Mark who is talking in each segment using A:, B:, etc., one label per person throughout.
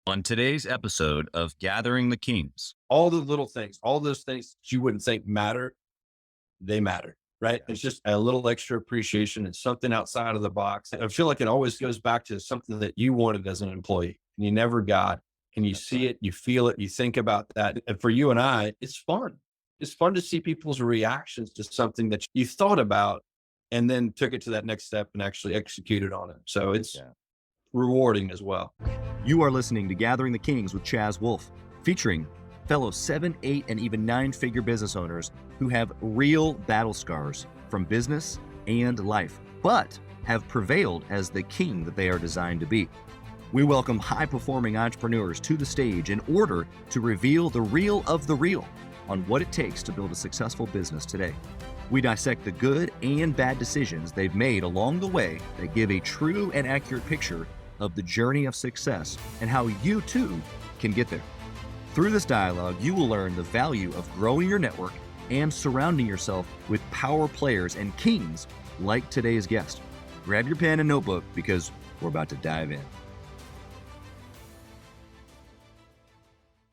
A: On today's episode of Gathering the Kings.
B: All the little things, all those things that you wouldn't think matter, they matter, right? It's just a little extra appreciation. It's something outside of the box. I feel like it always goes back to something that you wanted as an employee and you never got. And you see it, you feel it, you think about that. And for you and I, it's fun. It's fun to see people's reactions to something that you thought about and then took it to that next step and actually executed on it. So it's rewarding as well.
A: You are listening to Gathering the Kings with Chaz Wolfe, featuring fellow 7, 8, and even 9-figure business owners who have real battle scars from business and life, but have prevailed as the king that they are designed to be. We welcome high-performing entrepreneurs to the stage in order to reveal the real of the real on what it takes to build a successful business today. We dissect the good and bad decisions they've made along the way that give a true and accurate picture of the journey of success and how you too can get there. Through this dialogue, you will learn the value of growing your network and surrounding yourself with power players and kings like today's guest. Grab your pen and notebook because we're about to dive in.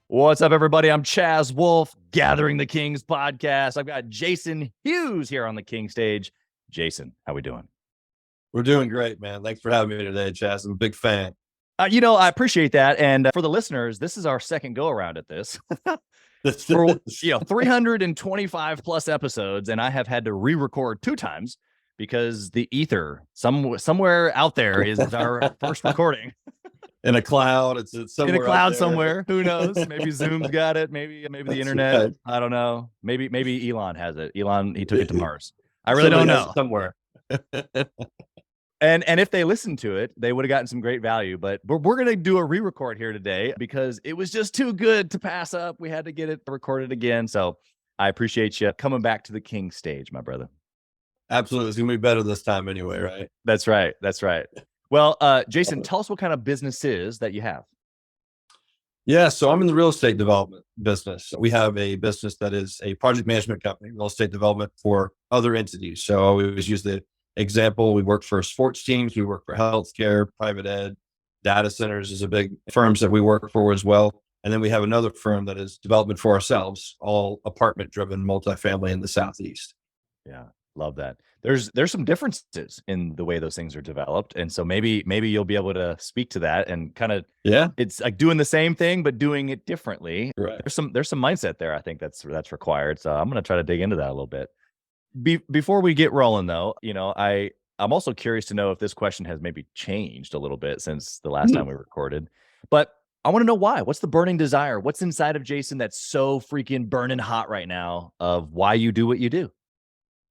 A: What's up, everybody? I'm Chaz Wolfe, Gathering the Kings podcast. I've got Jason Hughes here on the King stage. Jason, how we doing?
B: We're doing great, man. Thanks for having me today, Chaz. I'm a big fan.
A: I appreciate that. And for the listeners, this is our second go around at this. For 325 plus episodes, and I have had to re-record 2 times because the ether somewhere out there is our first recording.
B: In a cloud, it's somewhere.
A: In a cloud somewhere. Who knows? Maybe Zoom's got it. Maybe the internet. Right. I don't know. Maybe Elon has it. Elon, he took it to Mars. I really don't know.
B: Somewhere.
A: And if they listened to it, they would have gotten some great value. But we're going to do a re-record here today because it was just too good to pass up. We had to get it recorded again. So I appreciate you coming back to the King stage, my brother.
B: Absolutely. It's going to be better this time anyway, right?
A: That's right. Well, Jason, tell us what kind of business is that you have.
B: Yeah, so I'm in the real estate development business. We have a business that is a project management company, real estate development for other entities. So I always use the example, we work for sports teams, we work for healthcare, private ed, data centers is a big firms that we work for as well. And then we have another firm that is development for ourselves, all apartment driven multifamily in the Southeast.
A: Yeah, love that. There's some differences in the way those things are developed. And so maybe you'll be able to speak to that and kind of, it's like doing the same thing, but doing it differently.
B: Right.
A: There's some mindset there. I think that's required. So I'm going to try to dig into that a little bit. Before we get rolling, though, I'm also curious to know if this question has maybe changed a little bit since the last time we recorded. But I want to know why. What's the burning desire? What's inside of Jason that's so freaking burning hot right now of why you do what you do?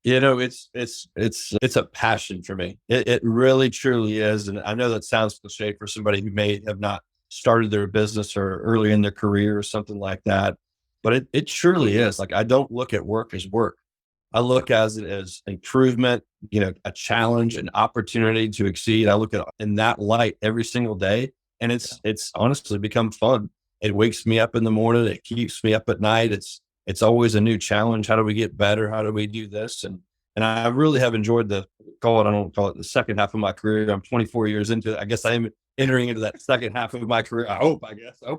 B: It's a passion for me. It really truly is. And I know that sounds cliche for somebody who may have not started their business or early in their career or something like that. But it truly is. Like, I don't look at work as work. I look at it as improvement, a challenge, an opportunity to exceed. I look at it in that light every single day. And it's honestly become fun. It wakes me up in the morning. It keeps me up at night. It's always a new challenge. How do we get better? How do we do this? And I really have enjoyed I don't call it the second half of my career. I'm 24 years into it. I guess I am entering into that second half of my career. I hope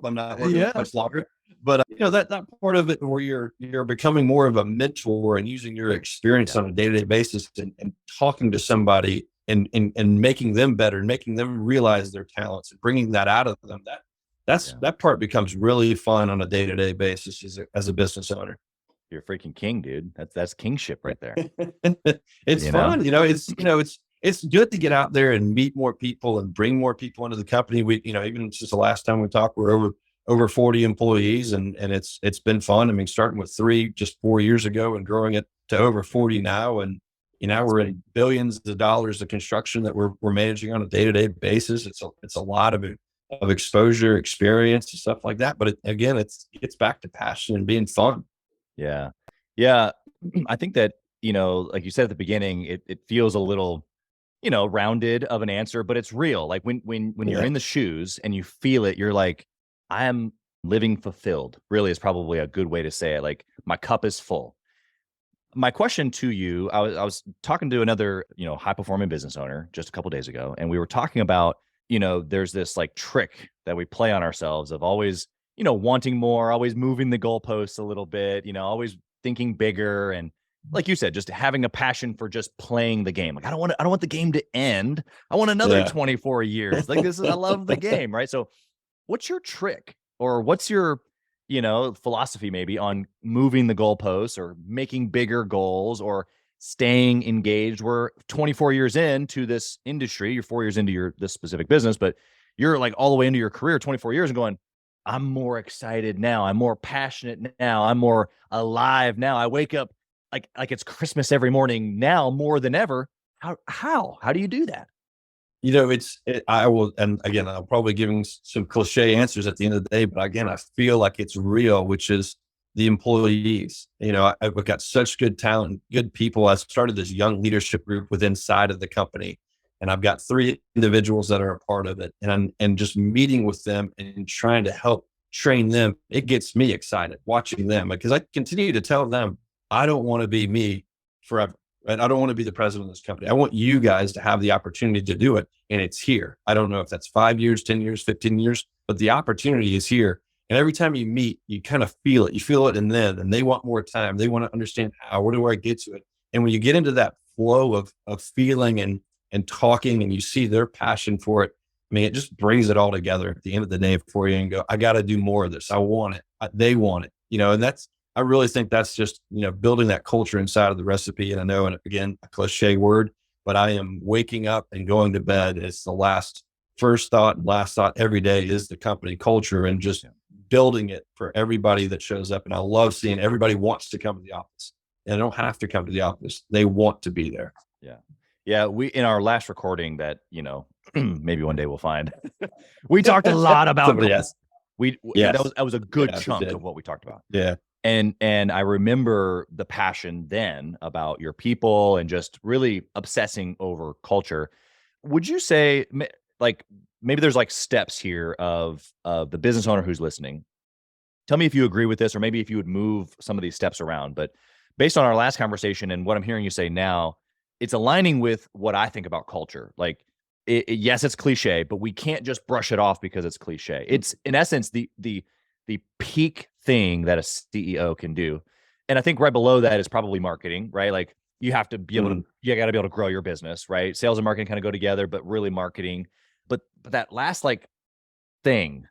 B: I'm not working much longer. But that part of it where you're becoming more of a mentor and using your experience on a day-to-day basis and talking to somebody and making them better and making them realize their talents and bringing that out of them. That part becomes really fun on a day-to-day basis as a business owner.
A: You're a freaking king, dude. That's kingship right there.
B: It's fun. It's good to get out there and meet more people and bring more people into the company. We, even since the last time we talked, we're over 40 employees and it's been fun. I mean, starting with 3 just 4 years ago and growing it to over 40 now. And, we're in billions of dollars of construction that we're managing on a day-to-day basis. It's a lot of exposure, experience and stuff like that. But it gets back to passion and being fun.
A: Yeah. Yeah. I think that, like you said at the beginning, it feels a little, rounded of an answer, but it's real. Like when you're in the shoes and you feel it, you're like, I am living fulfilled, really is probably a good way to say it. Like my cup is full. My question to you, I was talking to another, high performing business owner just a couple of days ago, and we were talking about, there's this like trick that we play on ourselves of always, wanting more, always moving the goalposts a little bit, always thinking bigger. And like you said, just having a passion for just playing the game. Like, I don't want the game to end. I want another 24 years. Like I love the game. Right. So what's your trick, or what's your, philosophy maybe on moving the goalposts or making bigger goals or staying engaged? We're 24 years into this industry. You're 4 years into this specific business, but you're like all the way into your career, 24 years, and going, I'm more excited now. I'm more passionate now. I'm more alive now. I wake up like it's Christmas every morning now more than ever. How do you do that?
B: I will, and again, I'll probably giving some cliche answers at the end of the day, but again, I feel like it's real, which is the employees. I've got such good talent, good people. I started this young leadership group within inside of the company, and I've got 3 individuals that are a part of it. And just meeting with them and trying to help train them, it gets me excited watching them, because I continue to tell them, I don't want to be me forever. Right? I don't want to be the president of this company. I want you guys to have the opportunity to do it. And it's here. I don't know if that's 5 years, 10 years, 15 years, but the opportunity is here. And every time you meet, you kind of feel it. You feel it and they want more time. They want to understand where do I get to it? And when you get into that flow of feeling and talking, and you see their passion for it, I mean, it just brings it all together at the end of the day for you, and go, I got to do more of this. I want it. They want it, and I really think that's just, building that culture inside of the recipe. And I know, and again, a cliche word, but I am waking up and going to bed. It's the first thought and last thought every day is the company culture, and just building it for everybody that shows up. And I love seeing everybody wants to come to the office, and they don't have to come to the office. They want to be there.
A: Yeah. Yeah. We, in our last recording that, maybe one day we'll find, we talked a lot about
B: somebody else.
A: That was a good chunk of what we talked about.
B: Yeah.
A: And I remember the passion then about your people and just really obsessing over culture. Would you say, like, maybe there's like steps here of the business owner who's listening? Tell me if you agree with this, or maybe if you would move some of these steps around. But based on our last conversation and what I'm hearing you say now, it's aligning with what I think about culture. Like, yes, it's cliche, but we can't just brush it off because it's cliche. It's in essence the peak thing that a CEO can do. And I think right below that is probably marketing, right? Like, you have to be able to, you got to be able to grow your business, right? Sales and marketing kind of go together, but really marketing. But that last like thing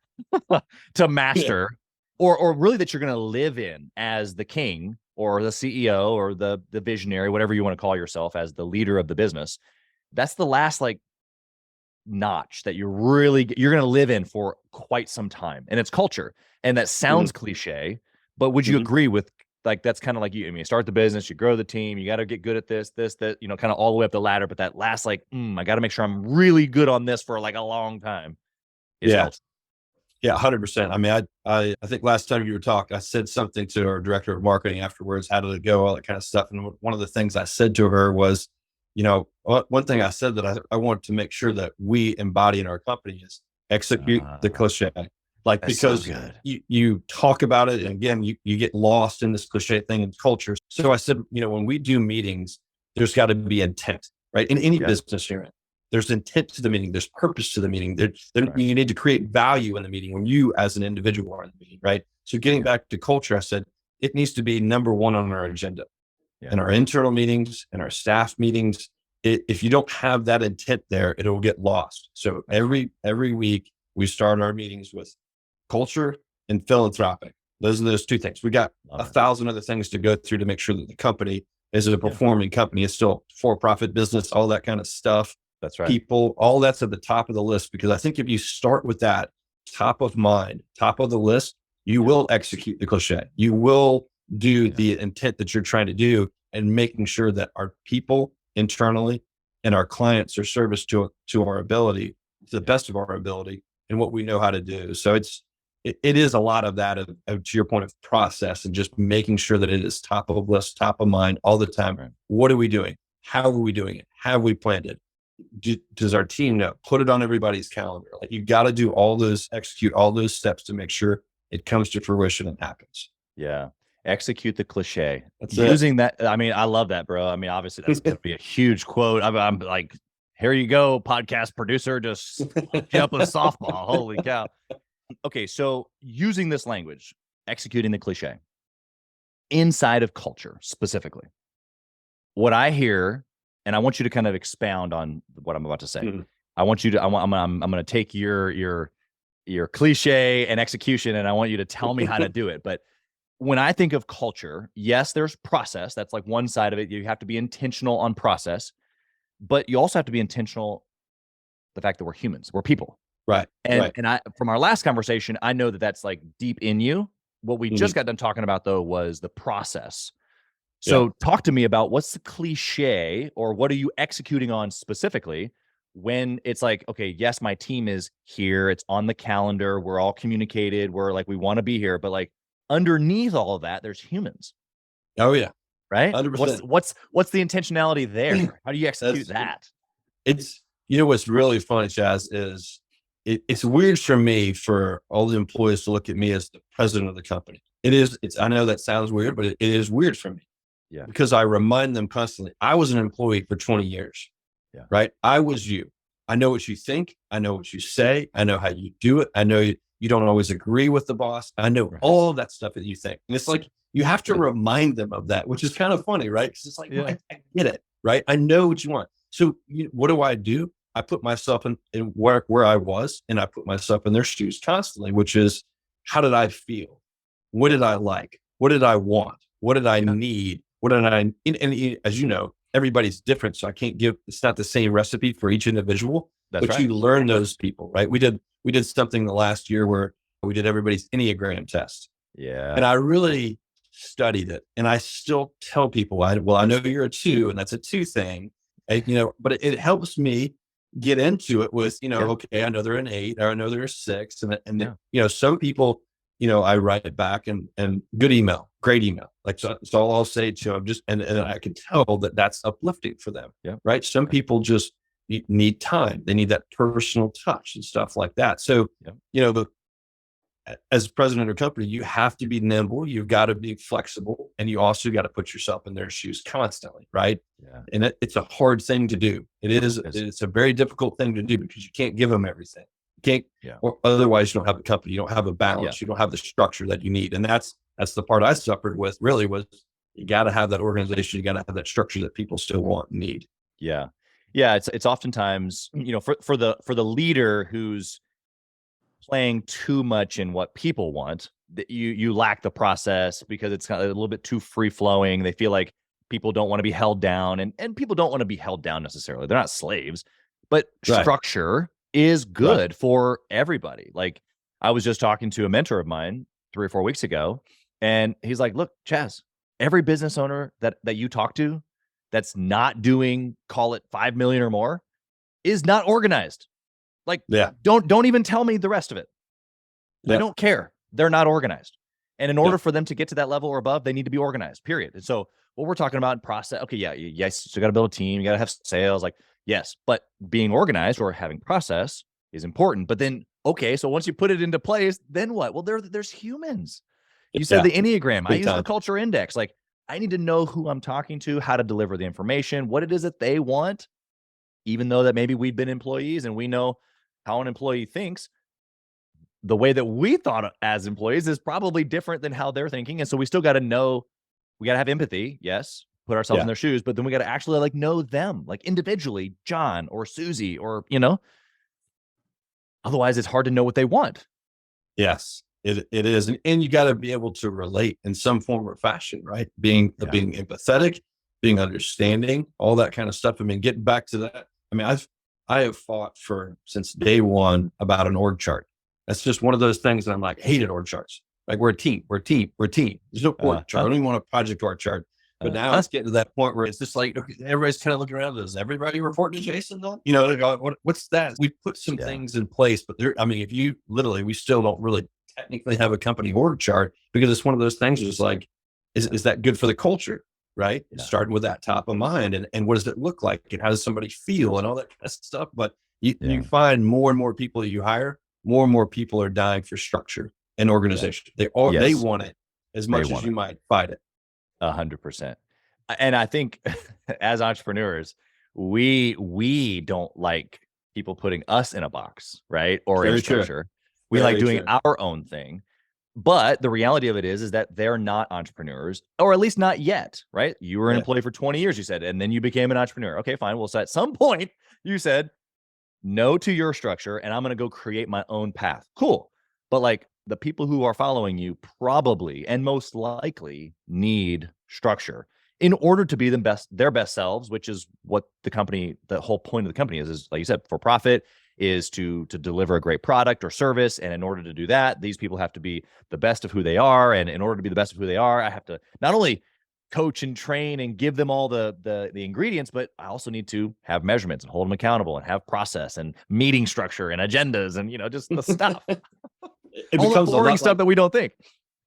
A: to master, or really that you're going to live in as the king or the CEO or the visionary, whatever you want to call yourself as the leader of the business. That's the last like notch that you're going to live in for quite some time. And it's culture. And that sounds cliche, but would you agree with, like, that's kind of like you start the business, you grow the team, you got to get good at this, that, kind of all the way up the ladder. But that last, like, I got to make sure I'm really good on this for like a long time.
B: Culture. Yeah, 100%. I mean, I think last time you were talking, I said something to our director of marketing afterwards, how did it go, all that kind of stuff. And one of the things I said to her was, one thing I said that I want to make sure that we embody in our company is execute the cliche. Like, because so you talk about it, and again, you get lost in this cliche thing in culture. So I said, when we do meetings, there's got to be intent, right? In any business you're in, there's intent to the meeting. There's purpose to the meeting. You need to create value in the meeting when you as an individual are in the meeting, right? So getting back to culture, I said, it needs to be number one on our agenda. In our internal meetings and our staff meetings. If you don't have that intent there, it'll get lost. So every week we start our meetings with culture and philanthropic. Those are those 2 things. We got 1,000 other things to go through to make sure that the company is a performing company. It's still for-profit business, all that kind of stuff.
A: That's right.
B: People, all that's at the top of the list, because I think if you start with that top of mind, top of the list, you will execute the cliche. You will do the intent that you're trying to do, and making sure that our people internally and our clients are serviced to our ability, to the best of our ability and what we know how to do. So it is a lot of that, to your point of process, and just making sure that it is top of list, top of mind all the time. Right. What are we doing? How are we doing it? Have we planned it? Does our team know? Put it on everybody's calendar. Like, you got to do execute all those steps to make sure it comes to fruition and happens.
A: Yeah. Execute the cliche.
B: That's
A: using that. I mean, I love that, bro. I mean, obviously that's going to be a huge quote. I'm like Here you go, podcast producer, just hooked you up with a softball. Holy cow. Okay, so using this language, executing the cliche, inside of culture specifically, what I hear, and I want you to kind of expound on what I'm about to say.
B: Mm-hmm.
A: I want you to, I'm going to take your cliche and execution, and I want you to tell me how to do it. But when I think of culture, yes, there's process. That's like one side of it. You have to be intentional on process, but you also have to be intentional. The fact that we're humans, we're people.
B: Right.
A: And I, from our last conversation, I know that that's like deep in you. What we just got done talking about though was the process. So talk to me about what's the cliche, or what are you executing on specifically when it's like, okay, yes, my team is here. It's on the calendar. We're all communicated. We're like, we want to be here, but like underneath all of that, there's humans.
B: Oh yeah.
A: Right.
B: 100%.
A: What's the intentionality there? How do you execute that?
B: It's, what's really funny, Chaz, is it's weird for me for all the employees to look at me as the president of the company. I know that sounds weird, but it is weird for me.
A: Yeah.
B: Because I remind them constantly, I was an employee for 20 years.
A: Yeah.
B: Right. I was you. I know what you think. I know what you say. I know how you do it. I know you don't always agree with the boss. I know all of that stuff that you think. And it's like, you have to remind them of that, which is kind of funny, right? Because it's like, I get it, right? I know what you want. So what do? I put myself in where I was, and I put myself in their shoes constantly, which is, how did I feel? What did I like? What did I want? What did I need? What did I, and as you know, everybody's different. So I can't it's not the same recipe for each individual, but you learn those people, right? We did something the last year where we did everybody's Enneagram test.
A: Yeah.
B: And I really studied it. And I still tell people, I know you're a 2, and that's a 2 thing, but it helps me get into it with, okay, I know they're an 8, or I know they're a 6. And some people, I write it back and good email, great email. Like, so all I'll say to them, and I can tell that that's uplifting for them.
A: Yeah.
B: Right. Some people just need time. They need that personal touch and stuff like that. So, as president of a company, you have to be nimble. You've got to be flexible, and you also got to put yourself in their shoes constantly. Right.
A: Yeah.
B: And it's a hard thing to do. It's a very difficult thing to do, because you can't give them everything. You can't, or otherwise you don't have a company. You don't have a balance. You don't have the structure that you need. And that's the part I suffered with, really, was you got to have that organization. You got to have that structure that people still want and need.
A: Yeah. Yeah. It's oftentimes, for the leader who's playing too much in what people want, that you lack the process, because it's kind of a little bit too free flowing. They feel like people don't want to be held down, and people don't want to be held down necessarily. They're not slaves, but structure is good for everybody. Like, I was just talking to a mentor of mine 3 or 4 weeks ago, and he's like, look, Chaz, every business owner that you talk to that's not doing, call it 5 million or more, is not organized. Like, don't even tell me the rest of it. I don't care. They're not organized. And in order for them to get to that level or above, they need to be organized, period. And so what we're talking about in process, okay, yes, you got to build a team, you got to have sales, like, yes, but being organized or having process is important. But then, okay, so once you put it into place, then what? Well, there's humans. You said the Enneagram. I use the culture index. Like, I need to know who I'm talking to, how to deliver the information, what it is that they want, even though that maybe we've been employees and we know how an employee thinks. The way that we thought as employees is probably different than how they're thinking. And so we still got to know, we got to have empathy. Yes. Put ourselves in their shoes, but then we got to actually like know them, like individually, John or Susie, or, otherwise it's hard to know what they want.
B: Yes, it is. And you got to be able to relate in some form or fashion, right? Being empathetic, being understanding, all that kind of stuff. I mean, getting back to that. I mean, I have fought since day one about an org chart. That's just one of those things that I'm like, hated org charts. Like, we're a team. There's no org chart. I don't even want a project org chart. But now it's getting to that point where it's just like, okay, everybody's kind of looking around. Does everybody report to Jason though? They go, what's that? We put some things in place, but if you we still don't really technically have a company org chart, because it's one of those things that's like, is that good for the culture? Right. Yeah. Starting with that top of mind, and what does it look like? And how does somebody feel, and all that kind of stuff. But you find more and more people that you hire, more and more people are dying for structure and organization. They want it as much as you might fight it.
A: 100%. And I think as entrepreneurs, we don't like people putting us in a box, right? Or in
B: Very true.
A: structure. We like
B: Very
A: doing
B: true.
A: our own thing. But the reality of it is that they're not entrepreneurs, or at least not yet, right? You were an employee for 20 years, you said, and then you became an entrepreneur. Okay, fine. Well, so at some point you said no to your structure and I'm going to go create my own path. Cool. But like the people who are following you probably and most likely need structure in order to be their best selves, which is what the whole point of the company is like you said, for profit, is to deliver a great product or service. And in order to do that, these people have to be the best of who they are. And in order to be the best of who they are, I have to not only coach and train and give them all the ingredients, but I also need to have measurements and hold them accountable and have process and meeting structure and agendas and just the stuff.
B: It
A: all
B: becomes
A: the boring stuff that we don't think.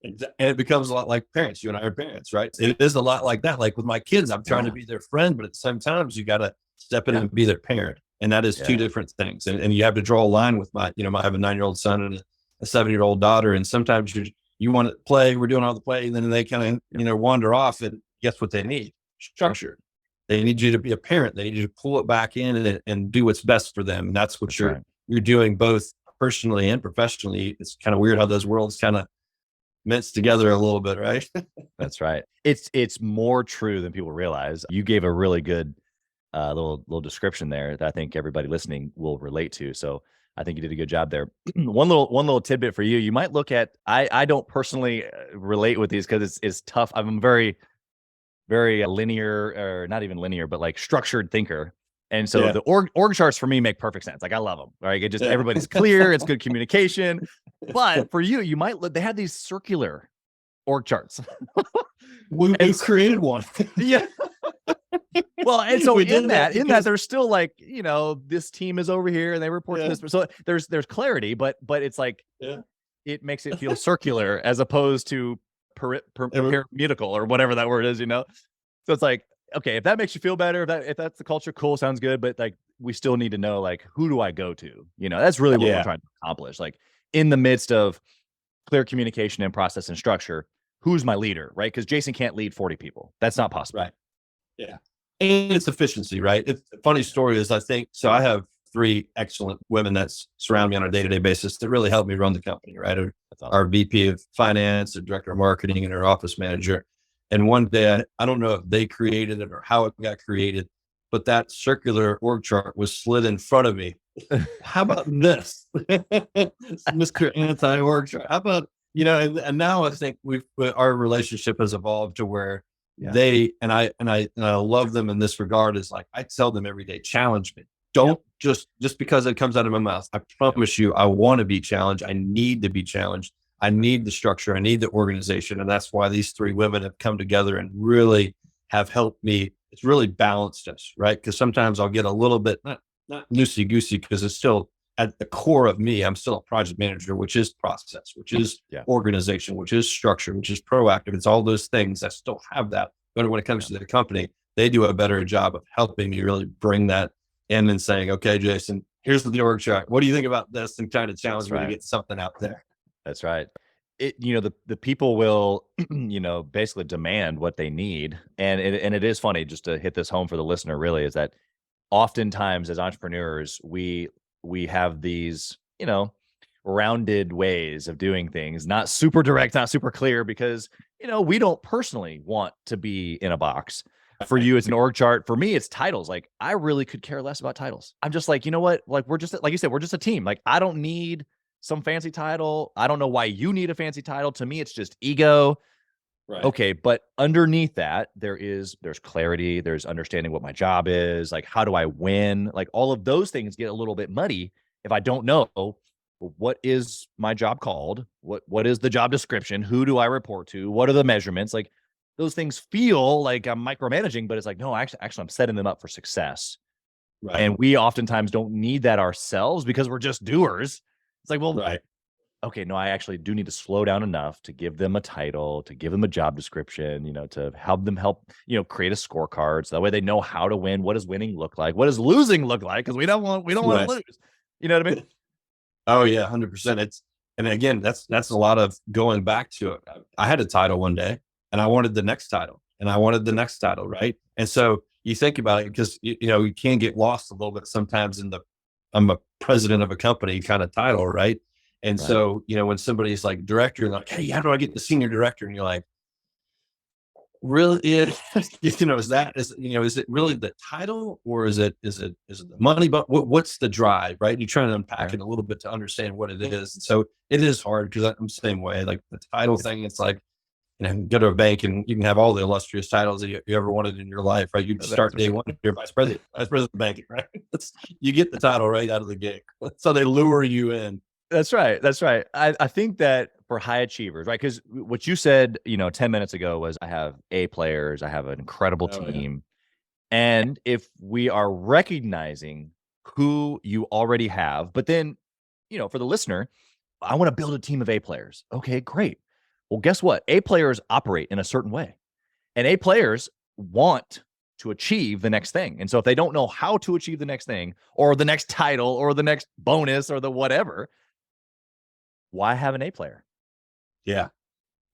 B: And it becomes a lot like parents. You and I are parents, right? It is a lot like that. Like with my kids, I'm trying to be their friend, but at the same time, you got to step in and be their parent. And that is two different things. And you have to draw a line with I have a 9-year-old son and a 7-year-old daughter. And sometimes you want to play, we're doing all the play, and then they kind of, wander off, and guess what they need? Structure. They need you to be a parent. They need you to pull it back in and do what's best for them. And that's what you're doing both personally and professionally. It's kind of weird how those worlds kind of mince together a little bit, right?
A: That's right. It's more true than people realize. You gave a really good little description there that I think everybody listening will relate to. So I think you did a good job there. One little tidbit for you. You might look at, I don't personally relate with these because it's tough. I'm very, very linear, or not even linear, but like structured thinker. And so the org charts for me make perfect sense. Like I love them. Right. It just, everybody's clear. It's good communication. But for you, they have these circular org charts.
B: We created one.
A: Yeah. Well, and so in that, there's still like, this team is over here and they report to this. So there's clarity, but it's like, it makes it feel circular as opposed to pyramidal or whatever that word is, So it's like, okay, if that makes you feel better, if that's the culture, cool, sounds good. But like, we still need to know, like, who do I go to? That's really what we're trying to accomplish. Like in the midst of clear communication and process and structure, who's my leader, right? Because Jason can't lead 40 people. That's not possible.
B: Right. Yeah. And it's efficiency, right? It's a funny story is I have 3 excellent women that surround me on a day-to-day basis that really help me run the company, right? Our VP of finance, the director of marketing, and our office manager. And one day, I don't know if they created it or how it got created, but that circular org chart was slid in front of me. How about this? Mr. Anti-org chart. How about, and now I think our relationship has evolved to where they, and I love them in this regard, is like, I tell them every day, challenge me. Don't just because it comes out of my mouth. I promise you, I want to be challenged. I need to be challenged. I need the structure. I need the organization. And that's why these 3 women have come together and really have helped me. It's really balanced us, right? Because sometimes I'll get a little bit, not loosey goosey, because it's still at the core of me. I'm still a project manager, which is process, which is organization, which is structure, which is proactive. It's all those things. I still have that. But when it comes to the company, they do a better job of helping me really bring that in and saying, okay, Jason, here's the org chart. What do you think about this? And trying to challenge me to get something out there.
A: That's right. The people will, basically demand what they need. And it is funny, just to hit this home for the listener, really, is that oftentimes as entrepreneurs, we have these, rounded ways of doing things, not super direct, not super clear, because, we don't personally want to be in a box. For you, it's an org chart. For me, it's titles. Like, I really could care less about titles. I'm just like, you know what? Like, we're just, like you said, we're just a team. Like, I don't need some fancy title. I don't know why you need a fancy title. To me, it's just ego.
B: Right.
A: Okay. But underneath that, there's clarity. There's understanding what my job is. Like, how do I win? Like, all of those things get a little bit muddy if I don't know, what is my job called? What is the job description? Who do I report to? What are the measurements? Like, those things feel like I'm micromanaging, but it's like, no, actually I'm setting them up for success. Right. And we oftentimes don't need that ourselves because we're just doers. It's like, well, okay, no, I actually do need to slow down enough to give them a title, to give them a job description, to help them create a scorecard. So that way they know how to win. What does winning look like? What does losing look like? Because we don't want to lose. You know what I mean?
B: Oh yeah, 100%. And again, that's a lot of going back to it. I had a title one day and I wanted the next title and I wanted the next title. Right. And so you think about it because, you can get lost a little bit sometimes in I'm a president of a company kind of title. Right. And
A: Right.
B: so, when somebody's like director, like, hey, how do I get the senior director? And you're like, really? Yeah. Is it really the title, or is it the money? But what's the drive? Right. You're trying to unpack
A: Right.
B: it a little bit to understand what it is. And so it is hard because I'm the same way. Like the title thing, it's like, go to a bank and you can have all the illustrious titles that you ever wanted in your life, right? You
A: That's
B: start day one, you're vice president of banking, right? You get the title right out of the gate. So they lure you in.
A: That's right. That's right. I think that for high achievers, right? Because what you said, 10 minutes ago was I have A players, I have an incredible
B: Oh, yeah.
A: team. And if we are recognizing who you already have, but then, for the listener, I want to build a team of A players. Okay, great. Well, guess what? A players operate in a certain way, and A players want to achieve the next thing. And so if they don't know how to achieve the next thing or the next title or the next bonus or the whatever, why have an A player?
B: Yeah.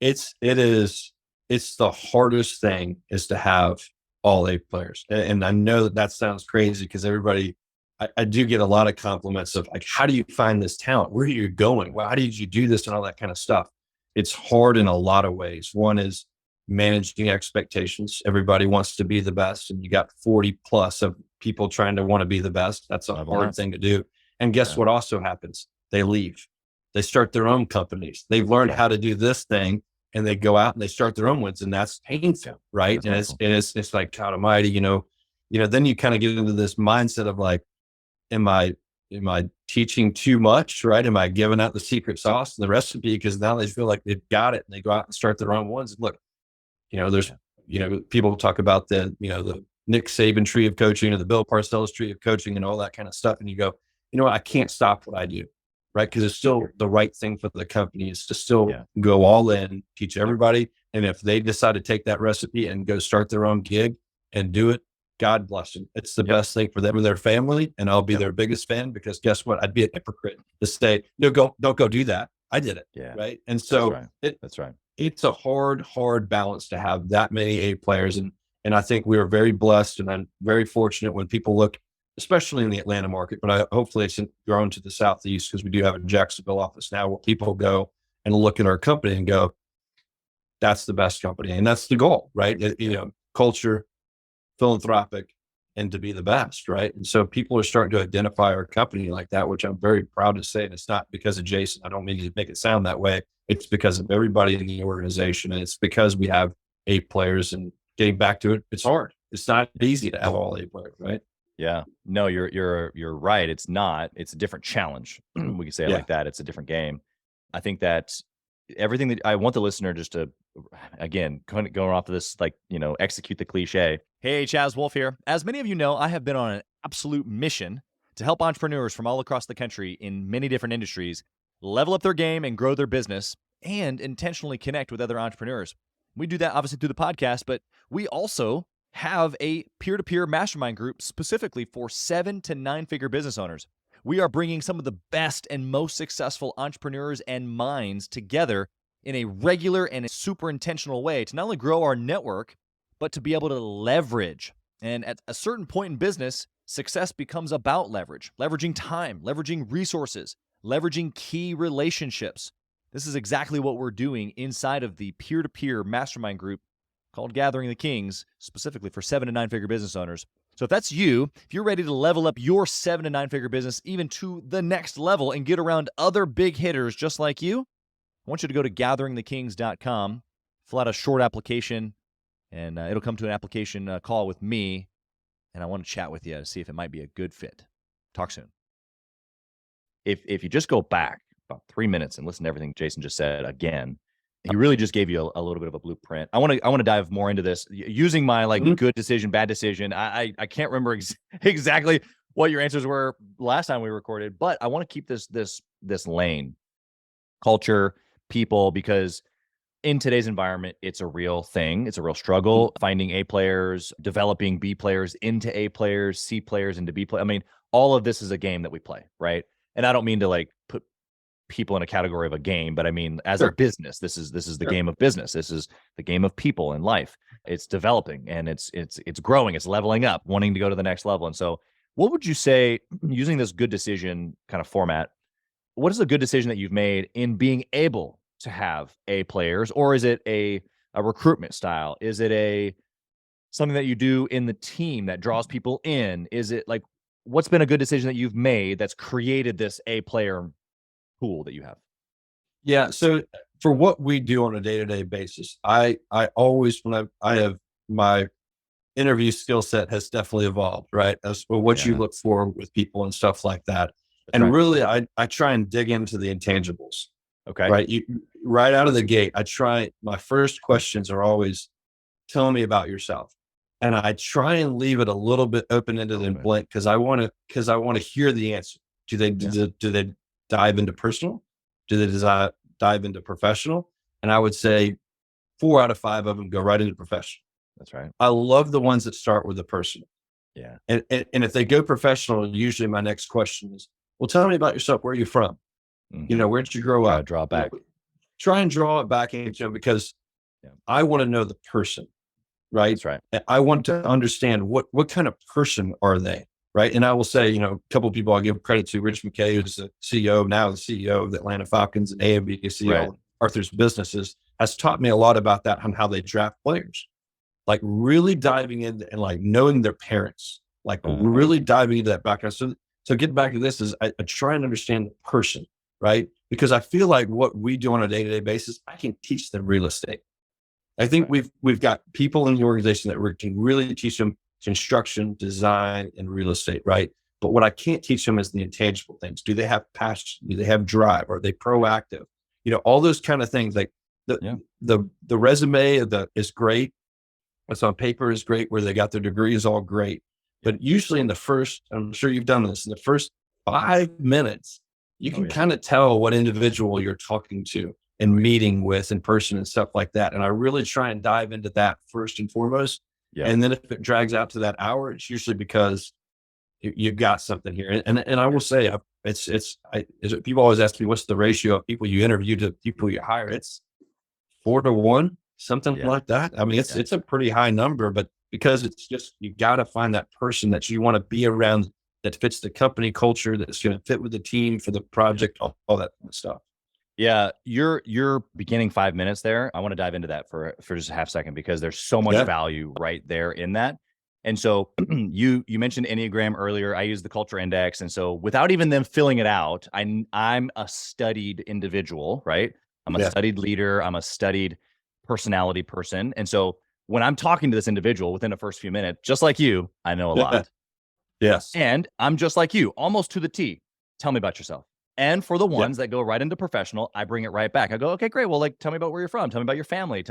B: It's the hardest thing is to have all A players. And I know that sounds crazy because I do get a lot of compliments of like, how do you find this talent? Where are you going? Well, how did you do this and all that kind of stuff? It's hard in a lot of ways. One is managing expectations. Everybody wants to be the best, and you got 40 plus of people trying to want to be the best. That's a hard thing to do. And guess what also happens? They leave. They start their own companies. They've learned how to do this thing, and they go out and they start their own ones, and that's painful, right? And it's like, God Almighty, then you kind of get into this mindset of like, am I teaching too much, right? Am I giving out the secret sauce and the recipe? Because now they feel like they've got it and they go out and start their own ones. Look, there's, people talk about the Nick Saban tree of coaching or the Bill Parcells tree of coaching and all that kind of stuff. And you go, I can't stop what I do, right? Because it's still the right thing for the company is to still go all in, teach everybody. And if they decide to take that recipe and go start their own gig and do it, God bless them. It's the best thing for them and their family. And I'll be their biggest fan because guess what? I'd be a hypocrite to say, no, don't go do that. I did it.
A: Yeah.
B: Right. And so
A: that's right.
B: It's a hard balance to have that many A players. And I think we are very blessed, and I'm very fortunate when people look, especially in the Atlanta market, but hopefully it's grown to the Southeast because we do have a Jacksonville office now where people go and look at our company and go, that's the best company. And that's the goal, right? Culture, philanthropic, and to be the best, right? And so people are starting to identify our company like that, which I'm very proud to say. And it's not because of Jason. I don't mean to make it sound that way. It's because of everybody in the organization. And it's because we have A players, and getting back to it, it's hard. It's not easy to have all A players, right?
A: Yeah. No, you're right. It's not. It's a different challenge. We can say it like that. It's a different game. I think that everything that I want the listener just to, again, going off of this, execute the cliche. Hey, Chaz Wolfe here. As many of you know, I have been on an absolute mission to help entrepreneurs from all across the country in many different industries level up their game and grow their business and intentionally connect with other entrepreneurs. We do that obviously through the podcast, but we also have a peer-to-peer mastermind group specifically for 7 to 9 figure business owners. We are bringing some of the best and most successful entrepreneurs and minds together in a regular and a super intentional way to not only grow our network, but to be able to leverage. And at a certain point in business, success becomes about leverage, leveraging time, leveraging resources, leveraging key relationships. This is exactly what we're doing inside of the peer-to-peer mastermind group called Gathering the Kings, specifically for 7 to 9 figure business owners. So if that's you, if you're ready to level up your 7 to 9 figure business even to the next level and get around other big hitters just like you, I want you to go to gatheringthekings.com, fill out a short application, and it'll come to an application call with me, and I want to chat with you to see if it might be a good fit. Talk soon. If you just go back about 3 minutes and listen to everything Jason just said again, he really just gave you a little bit of a blueprint. I want to dive more into this using my good decision, bad decision. I can't remember exactly what your answers were last time we recorded, but I want to keep this lane, culture, people, because in today's environment, it's a real thing. It's a real struggle finding A players, developing B players into A players, C players into B players. I mean, all of this is a game that we play, right? And I don't mean to put people in a category of a game, but I mean, as a business, this is the game of business. This is the game of people in life. it's developing and it's growing, it's leveling up, wanting to go to the next level. And so what would you say, using this good decision kind of format, what is a good decision that you've made in being able to have A players, or is it a recruitment style? Is it a something that you do in the team that draws people in? Is it like, what's been a good decision that you've made that's created this A player pool that you have?
B: Yeah. So for what we do on a day-to-day basis, I always, when I have my interview skill set has definitely evolved, right? As for what you look for with people and stuff like that.
A: That's
B: And
A: right.
B: really, I try and dig into the intangibles,
A: Okay.
B: right? Right out of the gate, my first questions are always, tell me about yourself. And I try and leave it a little bit open-ended and blank because I want to hear the answer. Do they dive into personal? Do they dive into professional? And I would say 4 out of 5 of them go right into professional.
A: That's right.
B: I love the ones that start with the personal.
A: Yeah.
B: And if they go professional, usually my next question is, well, tell me about yourself. Where are you from?
A: Mm-hmm.
B: Where did you grow up?
A: Draw back.
B: Try and draw it back into them because I want to know the person, right?
A: That's right.
B: And I want to understand what kind of person are they, right? And I will say, a couple of people I give credit to, Rich McKay, who's the CEO, now the CEO of the Atlanta Falcons, and AMB, CEO of Arthur's Businesses, has taught me a lot about that on how they draft players. Like really diving in and like knowing their parents, like really diving into that background. So getting back to this is I try and understand the person, right? Because I feel like what we do on a day-to-day basis, I can teach them real estate. I think we've got people in the organization that we can really teach them construction, design, and real estate, right? But what I can't teach them is the intangible things. Do they have passion? Do they have drive? Are they proactive? All those kind of things. Like the resume is great. What's on paper is great. Where they got their degree is all great. But usually I'm sure you've done this, in the first 5 minutes, you can kind of tell what individual you're talking to and meeting with in person and stuff like that. And I really try and dive into that first and foremost. Yeah. And then if it drags out to that hour, it's usually because you've got something here. And I will say, people always ask me, what's the ratio of people you interview to people you hire? It's 4 to 1. Something like that. I mean, it's a pretty high number, but because it's just, you got to find that person that you want to be around that fits the company culture, that's going to fit with the team for the project, all that kind of stuff.
A: Yeah. Your beginning 5 minutes there, I want to dive into that for just a half second, because there's so much value right there in that. And so you mentioned Enneagram earlier. I use the culture index. And so without even them filling it out, I'm a studied individual, right? I'm a studied leader. I'm a studied personality person. And so when I'm talking to this individual within the first few minutes, just like you, I know a lot.
B: Yes.
A: And I'm just like you, almost to the T. Tell me about yourself. And for the ones that go right into professional, I bring it right back. I go, okay, great. Well, like, tell me about where you're from. Tell me about your family.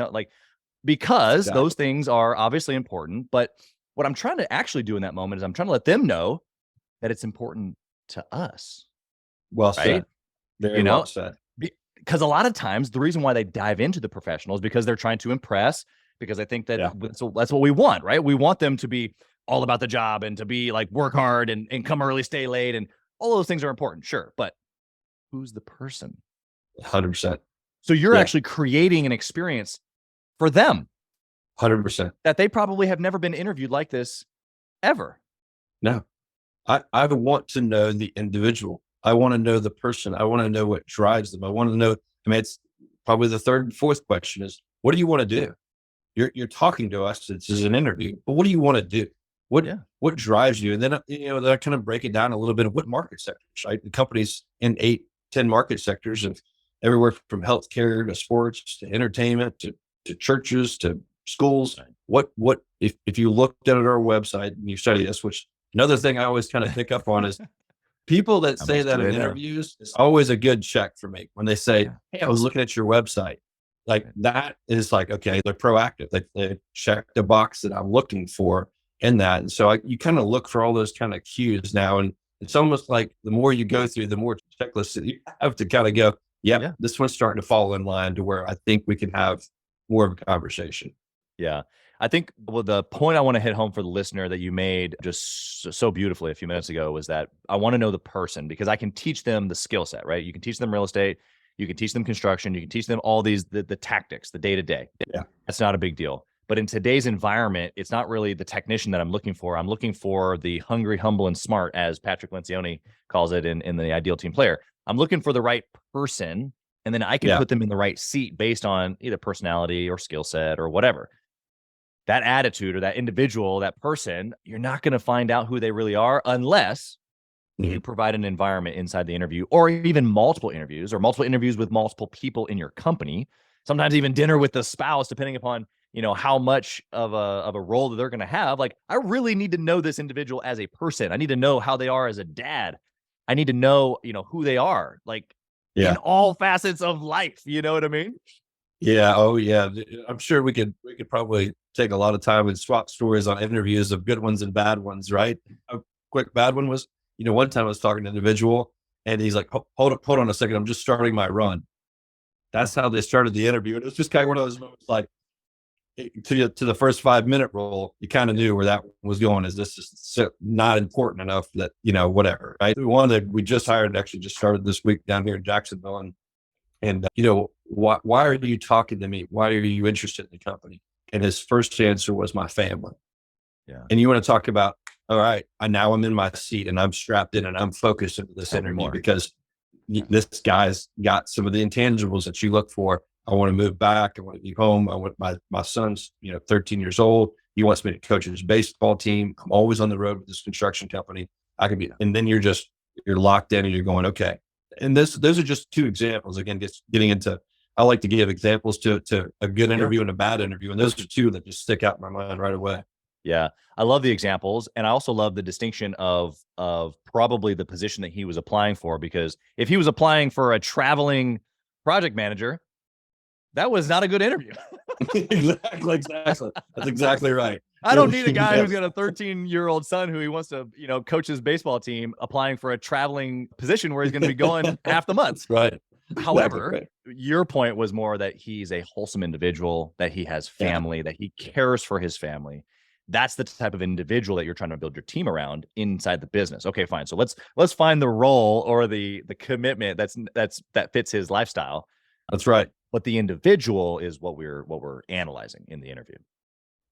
A: Because those things are obviously important. But what I'm trying to actually do in that moment is I'm trying to let them know that it's important to us.
B: Well said. Very well said.
A: Because a lot of times the reason why they dive into the professional is because they're trying to impress, because I think that that's what we want, right? We want them to be all about the job and to be like work hard and come early, stay late. And all those things are important. Sure. But who's the person?
B: 100%.
A: So you're actually creating an experience for them.
B: 100%.
A: That they probably have never been interviewed like this ever.
B: No. I want to know the individual. I want to know the person. I want to know what drives them. I want to know, it's probably the third and fourth question is, what do you want to do? You're talking to us. This is an interview, but what do you want to do? What drives you? And then, then I kind of break it down a little bit of what market sectors, right? The company's in 8, 10 market sectors, and everywhere from healthcare to sports to entertainment to churches to schools. What if you looked at our website and you study this, which another thing I always kind of pick up on is people that say that in interviews, it's always a good check for me when they say, hey, I was looking at your website. Like that is like, okay, they're proactive. They check the box that I'm looking for in that. And so you kind of look for all those kind of cues now. And it's almost like the more you go through, the more checklists that you have to kind of go, this one's starting to fall in line to where I think we can have more of a conversation.
A: Yeah. I think the point I want to hit home for the listener that you made just so beautifully a few minutes ago was that I want to know the person, because I can teach them the skill set, right? You can teach them real estate. You can teach them construction. You can teach them all these, the tactics, the day-to-day. Yeah. That's not a big deal. But in today's environment, it's not really the technician that I'm looking for. I'm looking for the hungry, humble, and smart, as Patrick Lencioni calls it in the Ideal Team Player. I'm looking for the right person, and then I can put them in the right seat based on either personality or skill set or whatever. That attitude or that individual, that person, you're not going to find out who they really are unless you provide an environment inside the interview, or even multiple interviews with multiple people in your company, sometimes even dinner with the spouse, depending upon, how much of a role that they're going to have. Like, I really need to know this individual as a person. I need to know how they are as a dad. I need to know, who they are, like in all facets of life. You know what I mean?
B: Yeah. Oh yeah. I'm sure we could probably take a lot of time and swap stories on interviews of good ones and bad ones. Right. A quick bad one was, one time I was talking to an individual and he's like, hold on a second. I'm just starting my run. That's how they started the interview. And it was just kind of one of those moments, like, to the first 5-minute role, you kind of knew where that was going. Is this is not important enough that, whatever, right? The one that we just hired actually just started this week down here in Jacksonville. And why are you talking to me? Why are you interested in the company? And his first answer was my family. Yeah. And you want to talk about, all right, now I'm in my seat and I'm strapped in and I'm focused into this interview because this guy's got some of the intangibles that you look for. I want to move back. I want to be home. I want my son's, 13 years old. He wants me to coach his baseball team. I'm always on the road with this construction company. I can be, and then you're locked in and you're going, okay. And those are just two examples. Again, getting into, I like to give examples to a good interview and a bad interview. And those are two that just stick out in my mind right away.
A: Yeah. I love the examples. And I also love the distinction of probably the position that he was applying for, because if he was applying for a traveling project manager, that was not a good interview.
B: Exactly. That's exactly right.
A: I don't need a guy who's got a 13-year-old son who he wants to, coach his baseball team, applying for a traveling position where he's going to be going half the month.
B: Right.
A: However, your point was more that he's a wholesome individual, that he has family, that he cares for his family. That's the type of individual that you're trying to build your team around inside the business. Okay, fine. So let's find the role or the commitment that fits his lifestyle.
B: That's right.
A: But the individual is what we're analyzing in the interview.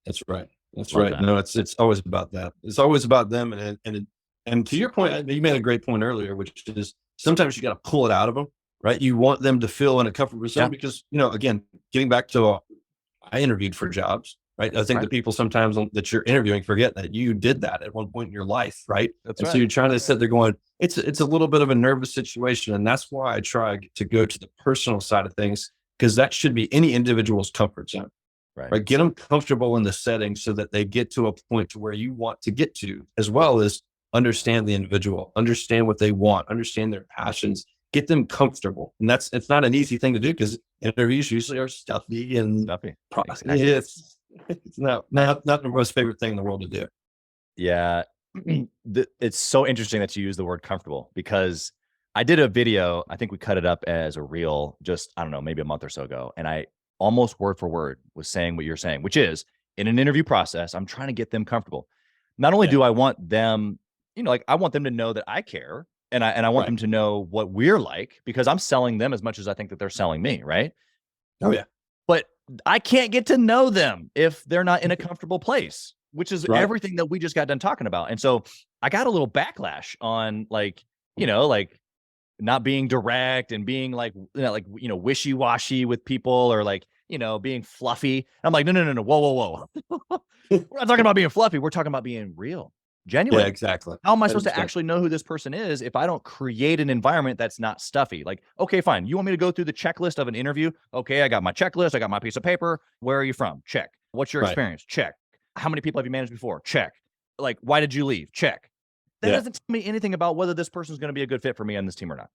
B: That's right. That's right. That. No, it's always about that. It's always about them. And to your point, you made a great point earlier, which is sometimes you got to pull it out of them, right? You want them to feel in a comfortable zone because, again, getting back to, I interviewed for jobs, right? I think the people sometimes that you're interviewing forget that you did that at one point in your life, right? That's right. So you're trying to sit there going, it's a little bit of a nervous situation. And that's why I try to go to the personal side of things, because that should be any individual's comfort zone. Right. Get them comfortable in the setting so that they get to a point to where you want to get to, as well as understand the individual, understand what they want, understand their passions, get them comfortable. And it's not an easy thing to do because interviews usually are stuffy and stuffy. Exactly. It's not the most favorite thing in the world to do.
A: Yeah. It's so interesting that you use the word comfortable, because I did a video, I think we cut it up as a reel just, I don't know, maybe a month or so ago. And I almost word for word was saying what you're saying, which is, in an interview process, I'm trying to get them comfortable. Not only do I want them, I want them to know that I care, and I want them to know what we're like, because I'm selling them as much as I think that they're selling me. Right.
B: Oh yeah.
A: But I can't get to know them if they're not in a comfortable place, which is everything that we just got done talking about. And so I got a little backlash on not being direct and being wishy-washy with people, or being fluffy. I'm like, no. Whoa. We're not talking about being fluffy. We're talking about being real, genuine.
B: Yeah, exactly.
A: How am I supposed to actually know who this person is if I don't create an environment that's not stuffy? Like, okay, fine. You want me to go through the checklist of an interview? Okay, I got my checklist. I got my piece of paper. Where are you from? Check. What's your experience? Check. How many people have you managed before? Check. Like, why did you leave? Check. That doesn't tell me anything about whether this person's going to be a good fit for me on this team or not.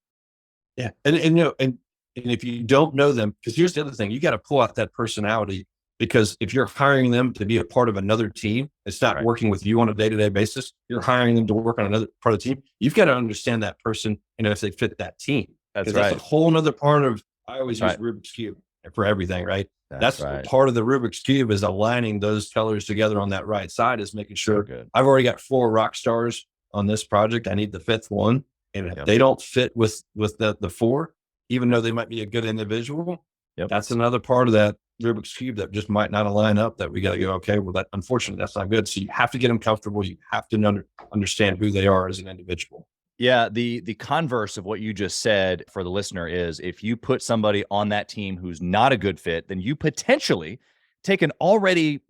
B: Yeah. And if you don't know them, because here's the other thing, you got to pull out that personality, because if you're hiring them to be a part of another team, it's not working with you on a day-to-day basis. You're hiring them to work on another part of the team. You've got to understand that person and if they fit that team. That's a whole nother part of, I always use Rubik's Cube for everything, right? That's part of the Rubik's Cube, is aligning those colors together on that right side, is making sure I've already got 4 rock stars on this project. I need the 5th one. And if they don't fit with the 4, even though they might be a good individual, that's another part of that Rubik's Cube that just might not align up, that we got to go, okay, well, that unfortunately, that's not good. So you have to get them comfortable. You have to understand who they are as an individual.
A: Yeah, the converse of what you just said for the listener is, if you put somebody on that team who's not a good fit, then you potentially take an already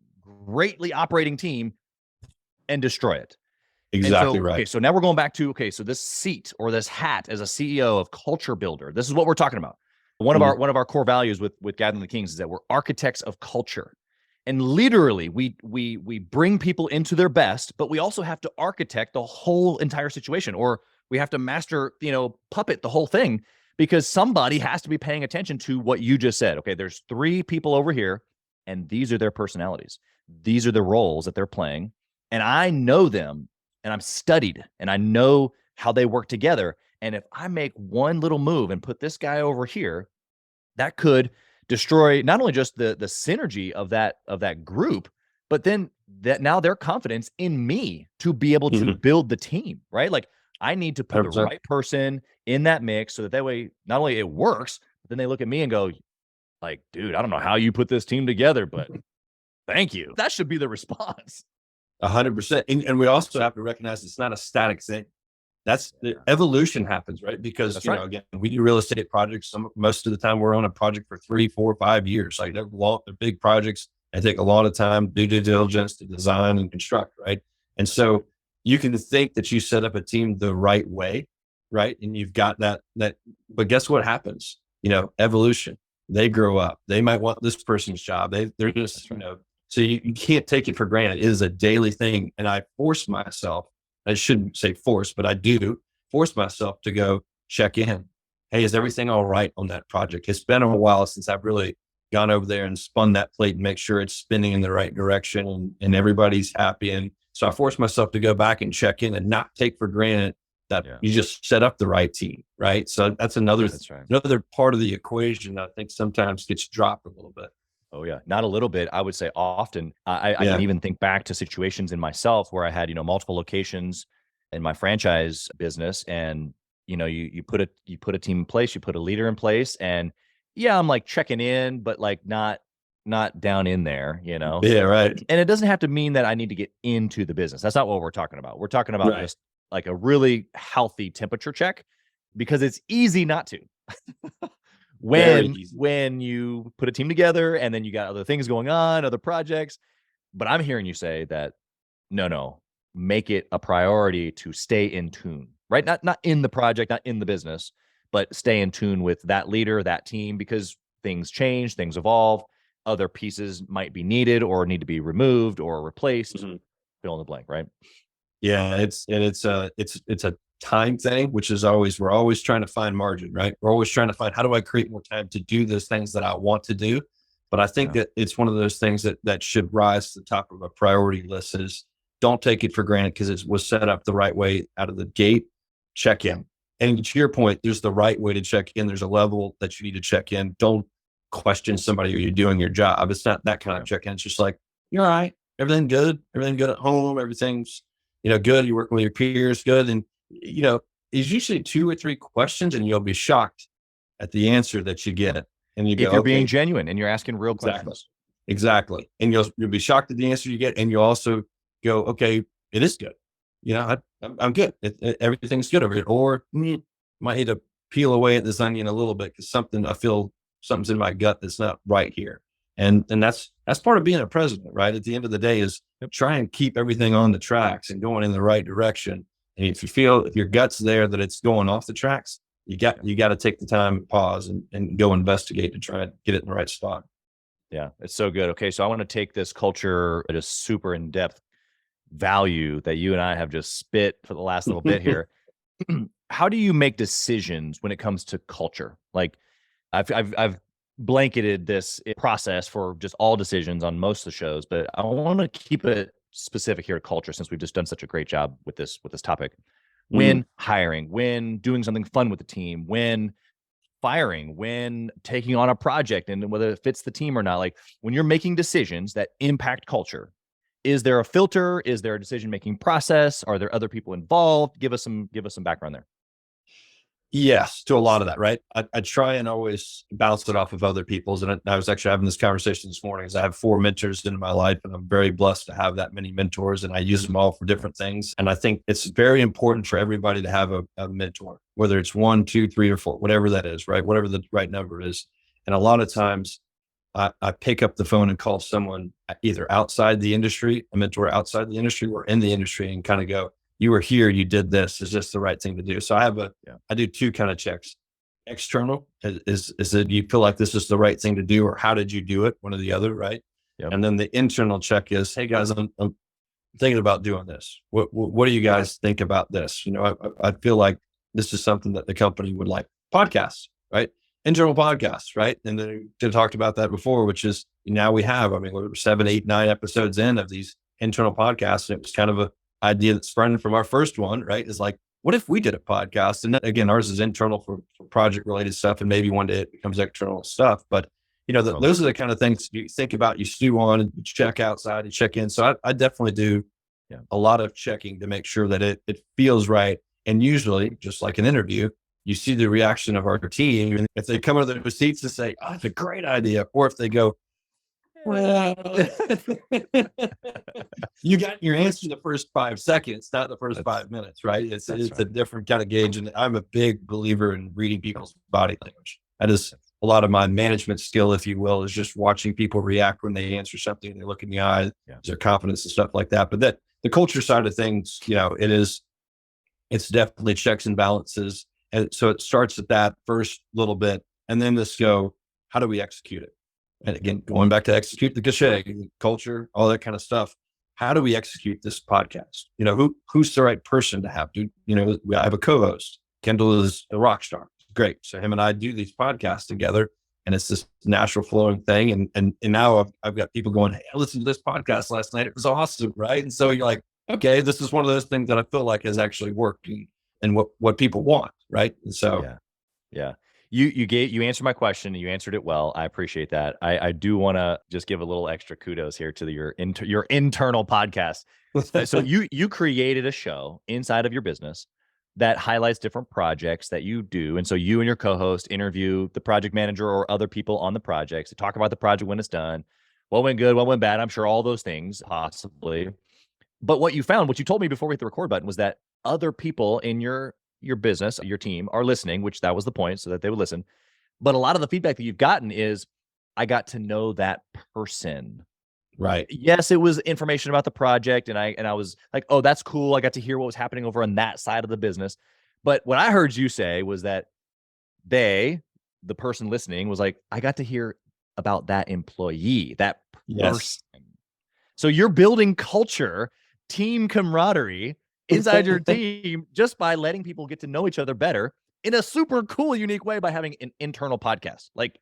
A: greatly operating team and destroy it.
B: Exactly
A: and so,
B: right.
A: Okay, so now we're going back to, okay, so this seat or this hat as a CEO of culture builder, this is what we're talking about. One of our core values with Gathering the Kings is that we're architects of culture. And literally we bring people into their best, but we also have to architect the whole entire situation, or we have to master, puppet the whole thing, because somebody has to be paying attention to what you just said. Okay, there's 3 people over here, and these are their personalities. These are the roles that they're playing. And I know them, and I'm studied, and I know how they work together. And if I make one little move and put this guy over here, that could destroy not only just the synergy of that group, but then that now their confidence in me to be able to build the team, right? Like, I need to put
B: 100%.
A: the right person in that mix so that way not only it works, but then they look at me and go, like, dude, I don't know how you put this team together, but thank you. That should be the response.
B: 100%. And we also have to recognize it's not a static thing. That's the evolution happens, right? Because,
A: That's
B: you know, again, we do real estate projects. Most of the time we're on a project for 3, 4, 5 years. Like they're big projects. They take a lot of time, due diligence to design and construct, right? And so you can think that you set up a team the right way, right? And you've got that, but guess what happens? Evolution. They grow up. They might want this person's job. They're just, so you can't take it for granted. It is a daily thing. And I force myself, I shouldn't say force, but I do force myself to go check in. Hey, is everything all right on that project? It's been a while since I've really gone over there and spun that plate and make sure it's spinning in the right direction and everybody's happy. And so I force myself to go back and check in and not take for granted that you just set up the right team, right? So that's another part of the equation that I think sometimes gets dropped a little bit.
A: Oh yeah. Not a little bit. I would say often. I can even think back to situations in myself where I had, multiple locations in my franchise business, and, you put a team in place, you put a leader in place, and I'm like checking in, but like not down in there,
B: Yeah, right.
A: And it doesn't have to mean that I need to get into the business. That's not what we're talking about. We're talking about just like a really healthy temperature check, because it's easy not to. when you put a team together and then you got other things going on, other projects. But I'm hearing you say that no, make it a priority to stay in tune, right? Not in the project, not in the business, but stay in tune with that leader, that team, because things change, things evolve, other pieces might be needed or need to be removed or replaced. Fill in the blank, right?
B: Yeah, it's a time thing, which is we're always trying to find margin, right? We're always trying to find, how do I create more time to do those things that I want to do? But I think that it's one of those things that should rise to the top of a priority list. Is don't take it for granted because it was set up the right way out of the gate. Check in. And to your point, there's the right way to check in. There's a level that you need to check in. Don't question somebody, are you doing your job? It's not that kind of check in. It's just like, you're all right. Everything good. Everything good at home. Everything's, good. You're working with your peers. Good. And, is usually 2 or 3 questions and you'll be shocked at the answer that you get. And you go,
A: if you're being genuine and you're asking real questions.
B: Exactly. And you'll be shocked at the answer you get. And you'll also go, okay, it is good. I'm good. Everything's good over here. Or might need to peel away at this onion a little bit because I feel something's in my gut that's not right here. And that's part of being a president, right? At the end of the day is try and keep everything on the tracks and going in the right direction. And if your gut's there that it's going off the tracks, you got to take the time, pause and go investigate to try and get it in the right spot.
A: Yeah, it's so good. Okay. So I want to take this culture at a super in-depth value that you and I have just spit for the last little bit here. How do you make decisions when it comes to culture? Like I've blanketed this process for just all decisions on most of the shows, but I want to keep it specific here to culture since we've just done such a great job with this topic. When hiring, when doing something fun with the team, when firing, when taking on a project, and whether it fits the team or not, like when you're making decisions that impact culture, is there a filter? Is there a decision-making process? Are there other people involved? Give us some background there.
B: Yes, to a lot of that, right? I try and always bounce it off of other people's. And I was actually having this conversation this morning because I have 4 mentors in my life, and I'm very blessed to have that many mentors, and I use them all for different things. And I think it's very important for everybody to have a mentor, whether it's 1, 2, 3, or 4, whatever that is, right? Whatever the right number is. And a lot of times I pick up the phone and call someone either outside the industry, a mentor outside the industry, or in the industry, and kind of go, you were here, you did this. Is this the right thing to do? So I do 2 kind of checks. External is that you feel like this is the right thing to do, or how did you do it? One or the other, right?
A: Yep.
B: And then the internal check is, hey guys, I'm thinking about doing this. What do you guys think about this? I feel like this is something that the company would like. Podcasts, right? Internal podcasts, right? And then they talked about that before, which is now we have, we're 7, 8, 9 episodes in of these internal podcasts. And it was kind of a idea that's sprung from our first one, right? Is like, what if we did a podcast? And again, ours is internal for project related stuff, and maybe one day it becomes external stuff. But those are the kind of things you think about, you stew on, and you check outside and check in. So I definitely do a lot of checking to make sure that it feels right. And usually, just like an interview, you see the reaction of our team. And if they come out of their seats and say, oh, it's a great idea, or if they go, well, you got your answer in the first 5 seconds, not the first 5 minutes, right? It's a different kind of gauge. And I'm a big believer in reading people's body language. That is a lot of my management skill, if you will, is just watching people react when they answer something and they look in the eyes, their confidence and stuff like that. But that the culture side of things, it's definitely checks and balances. And so it starts at that first little bit, and then let's go, how do we execute it? And again, going back to execute the cliche, culture, all that kind of stuff. How do we execute this podcast? Who's the right person to have? I have a co-host. Kendall is a rock star. Great. So him and I do these podcasts together, and it's this natural flowing thing. And now I've got people going, hey, I listened to this podcast last night. It was awesome. Right. And so you're like, okay, this is one of those things that I feel like has actually worked and what people want. Right. And so,
A: yeah. You answered my question, and you answered it well. I appreciate that. I do want to just give a little extra kudos here to your internal podcast. So you created a show inside of your business that highlights different projects that you do. And so you and your co-host interview the project manager or other people on the projects to talk about the project when it's done, what went good, what went bad. I'm sure all those things possibly. But what you told me before we hit the record button was that other people in your business, your team are listening, which that was the point, so that they would listen. But a lot of the feedback that you've gotten is, I got to know that person.
B: Right.
A: Yes, it was information about the project, and I was like, oh, that's cool. I got to hear what was happening over on that side of the business. But what I heard you say was that the person listening was like, I got to hear about that employee, that person. Yes. So you're building culture, team camaraderie inside your team just by letting people get to know each other better in a super cool, unique way by having an internal podcast. Like,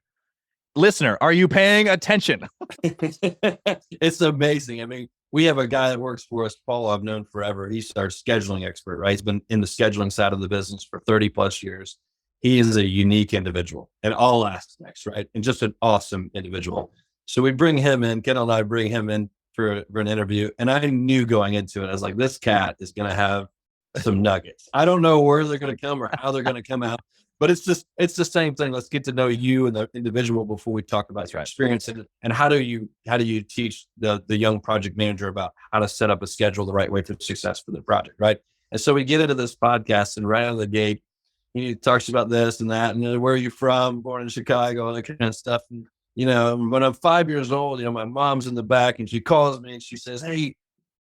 A: listener, are you paying attention?
B: It's amazing. We have a guy that works for us, Paul, I've known forever. He's our scheduling expert, right? He's been in the scheduling side of the business for 30 plus years. He is a unique individual in all aspects, right? And just an awesome individual. So we bring him in, Kendall and I bring him in for an interview. And I knew going into it, I was like, this cat is going to have some nuggets. I don't know where they're going to come or how they're going to come out, but it's the same thing. Let's get to know you and the individual before we talk about your experience. And how do you teach the young project manager about how to set up a schedule the right way for success for the project, right? And so we get into this podcast, and right out of the gate, he talks about this and that, and where are you from? Born in Chicago, all that kind of stuff. And, when I'm 5 years old, my mom's in the back, and she calls me and she says, hey,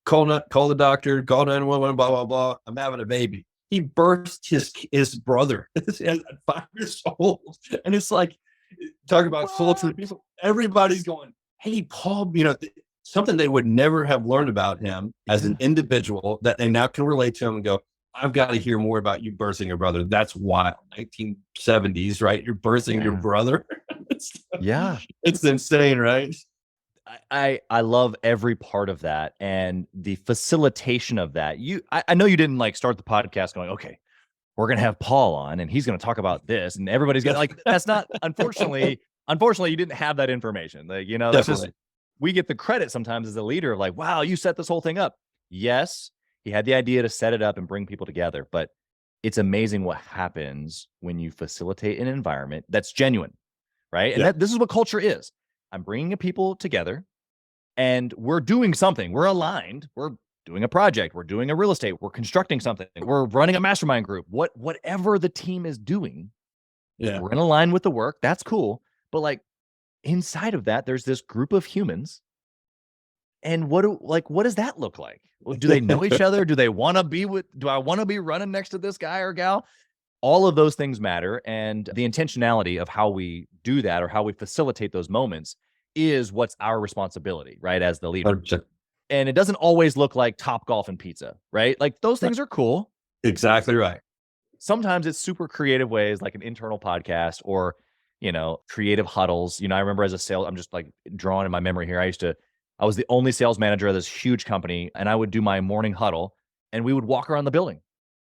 B: call the doctor, call 911, blah, blah, blah. I'm having a baby. He birthed his brother at 5 years old. And it's like, talk about culture. Everybody's going, hey, Paul, something they would never have learned about him as an individual that they now can relate to him and go, I've got to hear more about you birthing your brother. That's wild. 1970s, right? You're birthing your brother. It's insane, right?
A: I love every part of that, and the facilitation of that. I know you didn't start the podcast going, okay, we're going to have Paul on and he's going to talk about this, and everybody's going to that's not, unfortunately, you didn't have that information. That's just, we get the credit sometimes as a leader of wow, you set this whole thing up. Yes, he had the idea to set it up and bring people together, but it's amazing what happens when you facilitate an environment that's genuine, right? And this is what culture is. I'm bringing people together and we're doing something. We're aligned. We're doing a project. We're doing a real estate. We're constructing something. We're running a mastermind group. Whatever the team is doing, we're in line with the work. That's cool. But like inside of that, there's this group of humans. And what does that look like? Do they know each other? Do I want to be running next to this guy or gal? All of those things matter. And the intentionality of how we do that or how we facilitate those moments is what's our responsibility, right? As the leader.
B: 100%.
A: And it doesn't always look like Topgolf and pizza, right? Like those things are cool.
B: Exactly right.
A: Sometimes it's super creative ways, like an internal podcast or, creative huddles. I remember as a sales, I'm just like drawing in my memory here. I was the only sales manager of this huge company, and I would do my morning huddle and we would walk around the building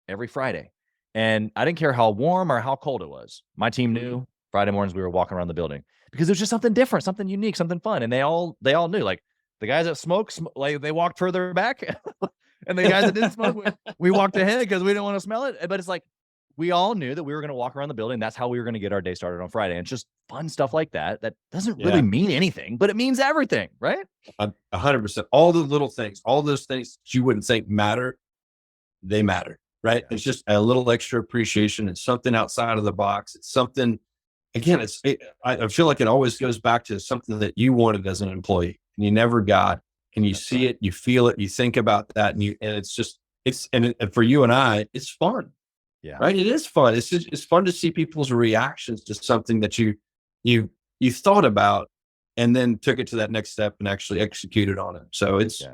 A: every Friday. And I didn't care how warm or how cold it was. My team knew Friday mornings we were walking around the building because it was just something different, something unique, something fun. And they all knew, like the guys that smoke, like they walked further back and the guys that didn't smoke, we walked ahead because we didn't want to smell it. But it's like, we all knew that we were going to walk around the building. That's how we were going to get our day started on Friday. And it's just fun stuff like that. That doesn't really mean anything, but it means everything, right?
B: 100%. All the little things, all those things that you wouldn't think matter, they matter, right? It's just a little extra appreciation. It's something outside of the box. It's something, again, I feel like it always goes back to something that you wanted as an employee and you never got, and you see it, you feel it, you think about that, and for you and I, it's fun.
A: Yeah.
B: Right. It is fun. It's fun to see people's reactions to something that you thought about and then took it to that next step and actually executed on it. So it's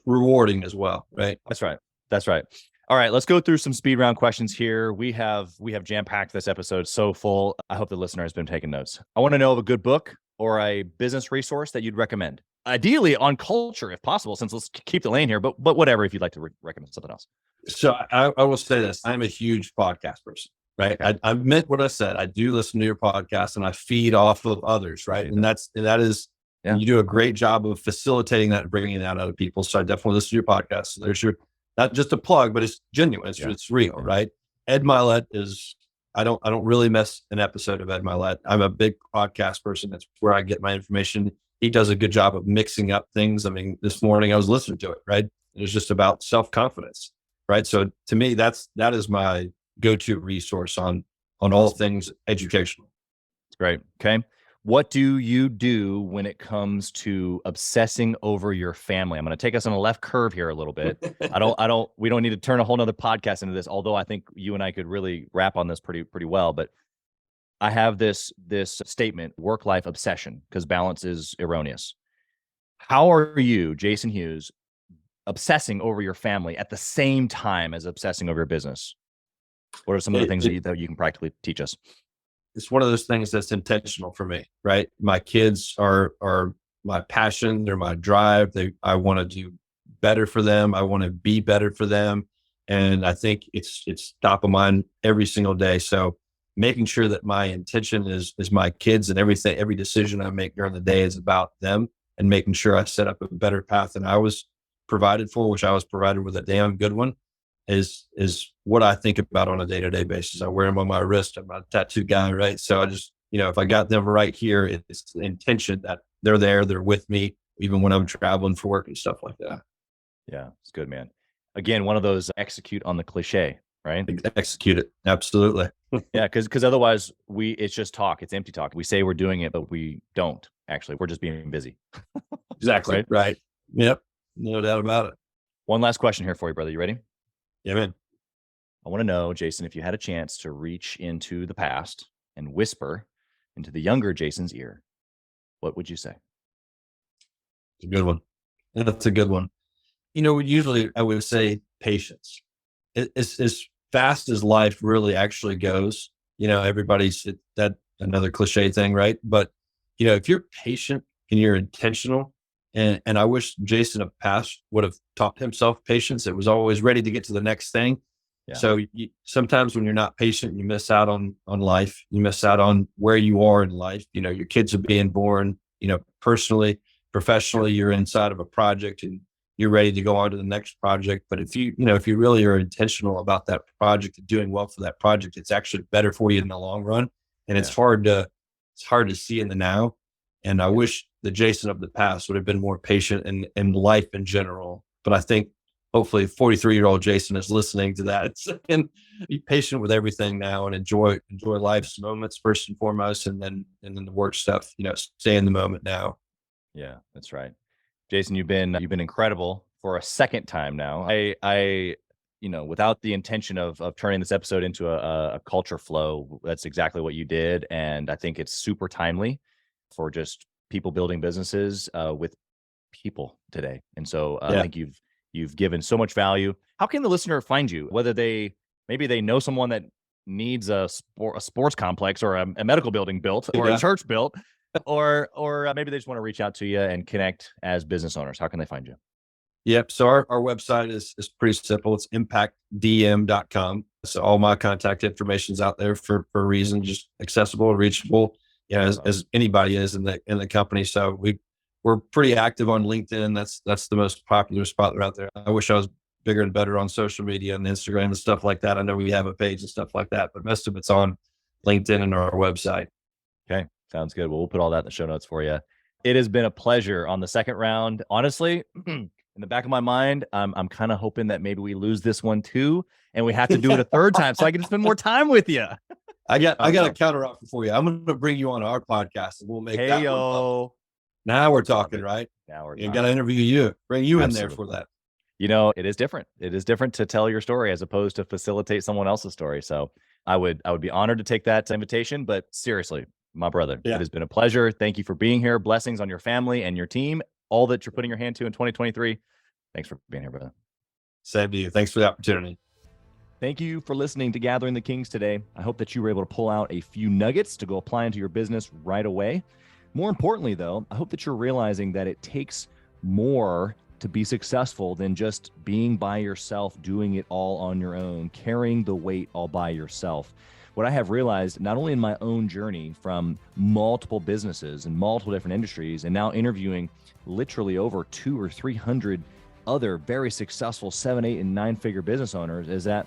B: rewarding as well. Right.
A: That's right. All right. Let's go through some speed round questions here. We have jam-packed this episode so full. I hope the listener has been taking notes. I want to know of a good book or a business resource that you'd recommend. Ideally on culture, if possible, since let's keep the lane here, but whatever, if you'd like to recommend something else.
B: So I will say this, I'm a huge podcast person, right? I meant what I said. I do listen to your podcast and I feed off of others, right? And that is, you do a great job of facilitating that and bringing it out to other people. So I definitely listen to your podcast. So there's not just a plug, but it's genuine. It's real, right? Ed Mylett I don't really miss an episode of Ed Mylett. I'm a big podcast person. That's where I get my information. He does a good job of mixing up things. I mean, this morning I was listening to it, right? It was just about self-confidence. Right. So to me, that is my go-to resource on all things educational.
A: Great. Okay. What do you do when it comes to obsessing over your family? I'm going to take us on a left curve here a little bit. We don't need to turn a whole nother podcast into this, although I think you and I could really wrap on this pretty well. But I have this statement, work-life obsession, because balance is erroneous. How are you, Jason Hughes, obsessing over your family at the same time as obsessing over your business? What are some of the things that you can practically teach us?
B: It's one of those things that's intentional for me, right? My kids are my passion. They're my drive. I want to do better for them. I want to be better for them. And I think it's top of mind every single day. So making sure that my intention is my kids and everything, every decision I make during the day is about them, and making sure I set up a better path than I was provided for, which I was provided with a damn good one, is what I think about on a day-to-day basis. I wear them on my wrist. I'm a tattoo guy, right? So I just, if I got them right here, it's the intention that they're there, they're with me, even when I'm traveling for work and stuff like that.
A: Yeah, it's good, man. Again, one of those execute on the cliche, right?
B: Execute it. Absolutely.
A: Yeah, because otherwise it's just talk. It's empty talk. We say we're doing it, but we don't actually. We're just being busy.
B: Exactly. Right. Yep. No doubt about it.
A: One last question here for you, brother. You ready?
B: Yeah, man.
A: I want to know, Jason, if you had a chance to reach into the past and whisper into the younger Jason's ear, what would you say?
B: It's a good one. That's a good one. Usually I would say patience. It's as fast as life really actually goes. Everybody's that another cliche thing, right? But, if you're patient and you're intentional, and I wish Jason of past would have taught himself patience. It was always ready to get to the next thing. Yeah. So sometimes when you're not patient, you miss out on life. You miss out on where you are in life. Your kids are being born, personally, professionally, you're inside of a project and, you're ready to go on to the next project. But if if you really are intentional about that project and doing well for that project, it's actually better for you in the long run. And it's hard to see in the now. And I wish the Jason of the past would have been more patient in life in general. But I think hopefully 43-year-old Jason is listening to that and be patient with everything now and enjoy life's moments first and foremost. And then the work stuff, stay in the moment now.
A: Yeah, that's right. Jason, you've been incredible for a second time now. I without the intention of turning this episode into a culture flow, that's exactly what you did. And I think it's super timely for just people building businesses with people today. And so I think you've given so much value. How can the listener find you? Whether maybe they know someone that needs a sports complex or a medical building built or a church built, or maybe they just want to reach out to you and connect as business owners. How can they find you?
B: Yep. So our website is pretty simple. It's impactdm.com. So all my contact information is out there for a reason, just accessible, reachable, as anybody is in the company. So we're pretty active on LinkedIn. That's the most popular spot out there. I wish I was bigger and better on social media and Instagram and stuff like that. I know we have a page and stuff like that, but most of it's on LinkedIn and our website.
A: Okay. Sounds good. Well, we'll put all that in the show notes for you. It has been a pleasure on the second round. Honestly, in the back of my mind, I'm kind of hoping that maybe we lose this one too, and we have to do it a third time so I can spend more time with you.
B: I got a counter offer for you. I'm going to bring you on our podcast and we'll make that one. Now we're talking, right?
C: Now we're
B: got to interview you, bring you in there for that.
C: It is different. It is different to tell your story as opposed to facilitate someone else's story. So I would be honored to take that invitation, but seriously, my brother, it has been a pleasure. Thank you for being here. Blessings on your family and your team, all that you're putting your hand to in 2023. Thanks for being here, brother.
B: Same to you. Thanks for the opportunity.
C: Thank you for listening to Gathering the Kings today. I hope that you were able to pull out a few nuggets to go apply into your business right away. More importantly, though, I hope that you're realizing that it takes more to be successful than just being by yourself, doing it all on your own, carrying the weight all by yourself. What I have realized, not only in my own journey from multiple businesses and multiple different industries, and now interviewing literally over 200 or 300 other very successful 7, 8, and 9-figure business owners, is that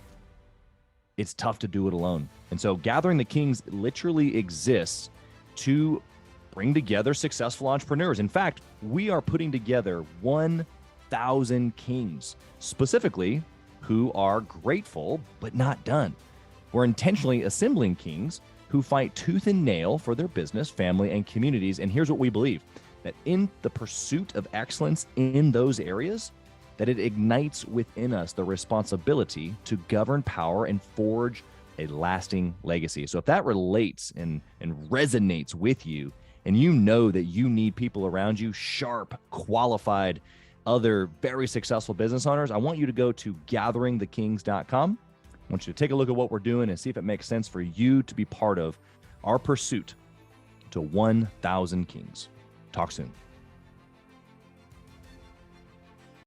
C: it's tough to do it alone. And so Gathering the Kings literally exists to bring together successful entrepreneurs. In fact, we are putting together 1,000 kings, specifically who are grateful but not done. We're intentionally assembling kings who fight tooth and nail for their business, family, and communities. And here's what we believe, that in the pursuit of excellence in those areas, that it ignites within us the responsibility to govern power and forge a lasting legacy. So if that relates and resonates with you, and you know that you need people around you, sharp, qualified, other very successful business owners, I want you to go to gatheringthekings.com. I want you to take a look at what we're doing and see if it makes sense for you to be part of our pursuit to 1,000 kings. Talk soon.